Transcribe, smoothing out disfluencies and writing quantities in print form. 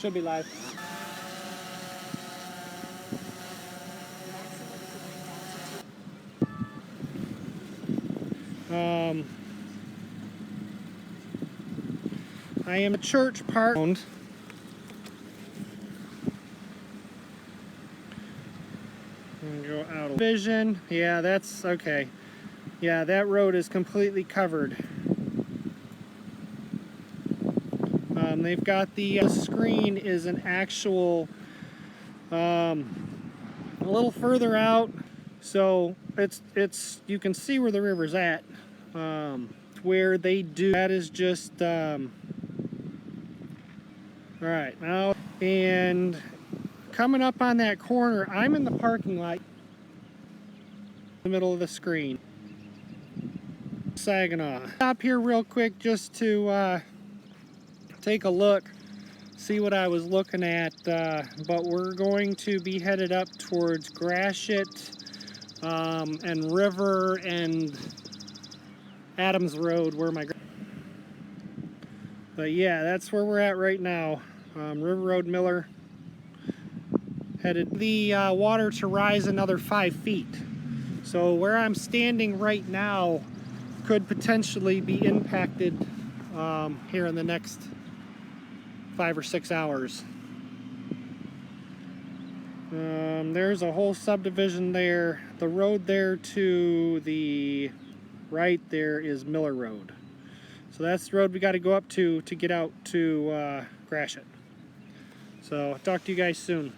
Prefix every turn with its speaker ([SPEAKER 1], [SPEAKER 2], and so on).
[SPEAKER 1] Should be live. I am a church park. Go out of vision. Yeah, that's okay. Yeah, that road is completely covered. They've got the screen is an actual a little further out, so it's you can see where the river's at. Where they do that is just all right now, and coming up on that corner, I'm in the parking lot in the middle of the screen. Saginaw. Stop here real quick just to take a look, see what I was looking at, but we're going to be headed up towards Gratiot and River and Adams Road, but yeah, that's where we're at right now. River Road, Miller. Headed the water to rise another 5 feet. So where I'm standing right now could potentially be impacted here in the next 5 or 6 hours. There's a whole subdivision there. The road there to the right there is Miller Road. So that's the road we got to go up to get out to Gratiot. So talk to you guys soon.